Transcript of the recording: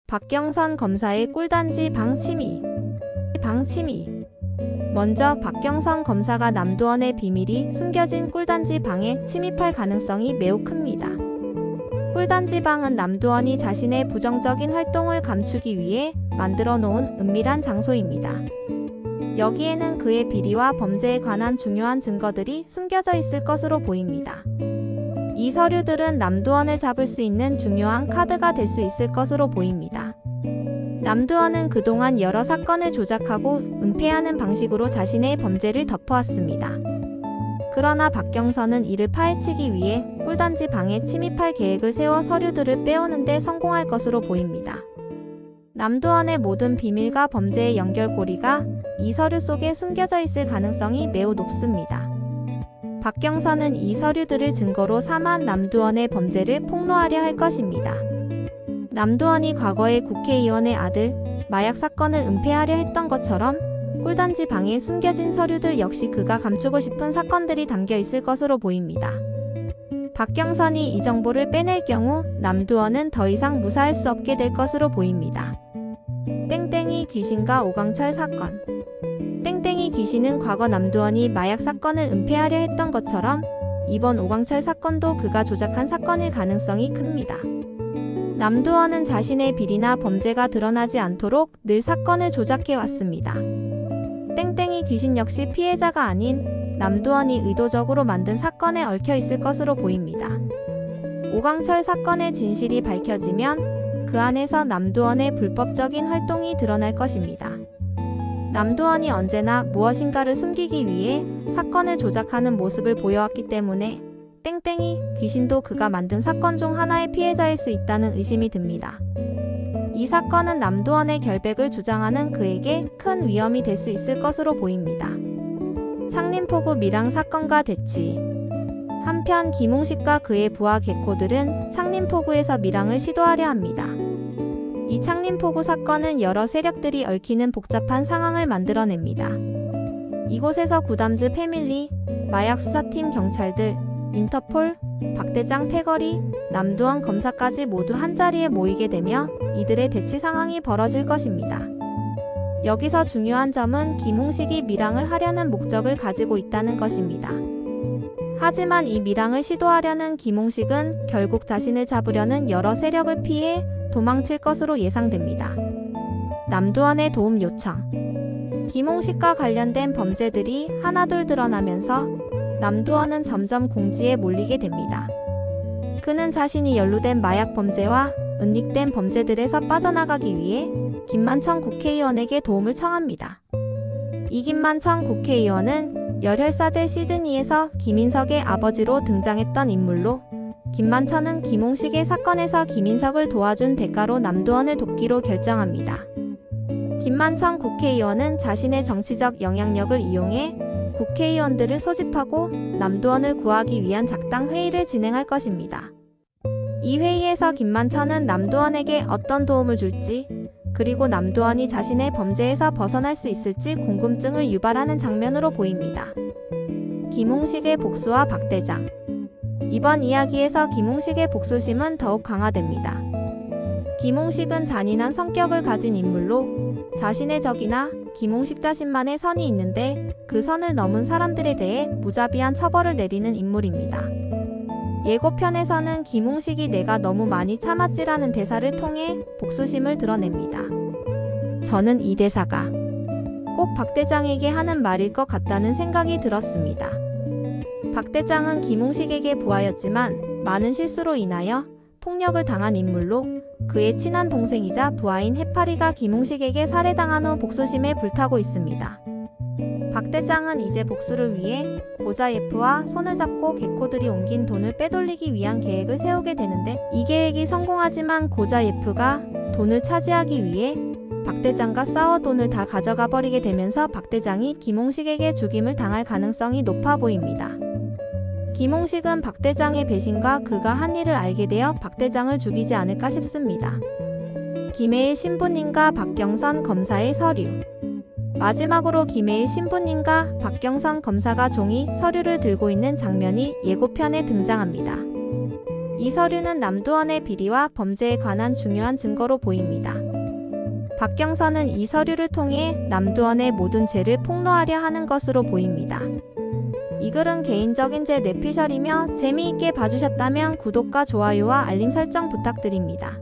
박경선 검사의 꿀단지 방침이. 먼저 박경선 검사가 남도원의 비밀이 숨겨진 꿀단지 방에 침입할 가능성이 매우 큽니다. 꿀단지 방은 남도원이 자신의 부정적인 활동을 감추기 위해 만들어 놓은 은밀한 장소입니다. 여기에는 그의 비리와 범죄에 관한 중요한 증거들이 숨겨져 있을 것으로 보입니다. 이 서류들은 남도원을 잡을 수 있는 중요한 카드가 될 수 있을 것으로 보입니다. 남도원은 그동안 여러 사건을 조작하고 은폐하는 방식으로 자신의 범죄를 덮어왔습니다. 그러나 박경선은 이를 파헤치기 위해 꿀단지 방에 침입할 계획을 세워 서류들을 빼오는 데 성공할 것으로 보입니다. 남도원의 모든 비밀과 범죄의 연결고리가 이 서류 속에 숨겨져 있을 가능성이 매우 높습니다. 박경선은 이 서류들을 증거로 삼아 남도원의 범죄를 폭로하려 할 것입니다. 남도원이 과거에 국회의원의 아들 마약 사건을 은폐하려 했던 것처럼 꿀단지 방에 숨겨진 서류들 역시 그가 감추고 싶은 사건들이 담겨 있을 것으로 보입니다. 박경선이 이 정보를 빼낼 경우 남도원은 더 이상 무사할 수 없게 될 것으로 보입니다. 땡땡이 귀신과 오광철 사건. 땡땡이 귀신은 과거 남도원이 마약 사건을 은폐하려 했던 것처럼 이번 오광철 사건도 그가 조작한 사건일 가능성이 큽니다. 남도원은 자신의 비리나 범죄가 드러나지 않도록 늘 사건을 조작해왔습니다. 땡땡이 귀신 역시 피해자가 아닌 남도원이 의도적으로 만든 사건에 얽혀 있을 것으로 보입니다. 오광철 사건의 진실이 밝혀지면 그 안에서 남도원의 불법적인 활동이 드러날 것입니다. 남도원이 언제나 무엇인가를 숨기기 위해 사건을 조작하는 모습을 보여왔기 때문에 땡땡이 귀신도 그가 만든 사건 중 하나의 피해자일 수 있다는 의심이 듭니다. 이 사건은 남도원의 결백을 주장하는 그에게 큰 위험이 될 수 있을 것으로 보입니다. 창림포구 밀항 사건과 대치. 한편 김홍식과 그의 부하 개코들은 창림포구에서 밀항을 시도하려 합니다. 이 창림포구 사건은 여러 세력들이 얽히는 복잡한 상황을 만들어냅니다. 이곳에서 구담즈 패밀리, 마약수사팀 경찰들, 인터폴, 박대장 패거리, 남도원 검사까지 모두 한자리에 모이게 되며 이들의 대치 상황이 벌어질 것입니다. 여기서 중요한 점은 김홍식이 밀항을 하려는 목적을 가지고 있다는 것입니다. 하지만 이 밀항을 시도하려는 김홍식은 결국 자신을 잡으려는 여러 세력을 피해 도망칠 것으로 예상됩니다. 남도원의 도움 요청. 김홍식과 관련된 범죄들이 하나둘 드러나면서 남도원은 점점 공지에 몰리게 됩니다. 그는 자신이 연루된 마약 범죄와 은닉된 범죄들에서 빠져나가기 위해 김만청 국회의원에게 도움을 청합니다. 이 김만청 국회의원은 열혈사제 시즌2에서 김인석의 아버지로 등장했던 인물로 김만천은 김홍식의 사건에서 김인석을 도와준 대가로 남도원을 돕기로 결정합니다. 김만천 국회의원은 자신의 정치적 영향력을 이용해 국회의원들을 소집하고 남도원을 구하기 위한 작당 회의를 진행할 것입니다. 이 회의에서 김만천은 남도원에게 어떤 도움을 줄지, 그리고 남도원이 자신의 범죄에서 벗어날 수 있을지 궁금증을 유발하는 장면으로 보입니다. 김홍식의 복수와 박대장. 이번 이야기에서 김홍식의 복수심은 더욱 강화됩니다. 김홍식은 잔인한 성격을 가진 인물로 자신의 적이나 김홍식 자신만의 선이 있는데 그 선을 넘은 사람들에 대해 무자비한 처벌을 내리는 인물입니다. 예고편에서는 김홍식이 내가 너무 많이 참았지라는 대사를 통해 복수심을 드러냅니다. 저는 이 대사가 꼭 박대장에게 하는 말일 것 같다는 생각이 들었습니다. 박대장은 김홍식에게 부하였지만 많은 실수로 인하여 폭력을 당한 인물로 그의 친한 동생이자 부하인 해파리가 김홍식에게 살해당한 후 복수심에 불타고 있습니다. 박대장은 이제 복수를 위해 고자예프와 손을 잡고 개코들이 옮긴 돈을 빼돌리기 위한 계획을 세우게 되는데 이 계획이 성공하지만 고자예프가 돈을 차지하기 위해 박대장과 싸워 돈을 다 가져가 버리게 되면서 박대장이 김홍식에게 죽임을 당할 가능성이 높아 보입니다. 김홍식은 박대장의 배신과 그가 한 일을 알게 되어 박대장을 죽이지 않을까 싶습니다. 김해일 신부님과 박경선 검사의 서류. 마지막으로 김해일 신부님과 박경선 검사가 종이 서류를 들고 있는 장면이 예고편에 등장합니다. 이 서류는 남두원의 비리와 범죄에 관한 중요한 증거로 보입니다. 박경선은 이 서류를 통해 남두원의 모든 죄를 폭로하려 하는 것으로 보입니다. 이 글은 개인적인 제 뇌피셜이며 재미있게 봐주셨다면 구독과 좋아요와 알림 설정 부탁드립니다.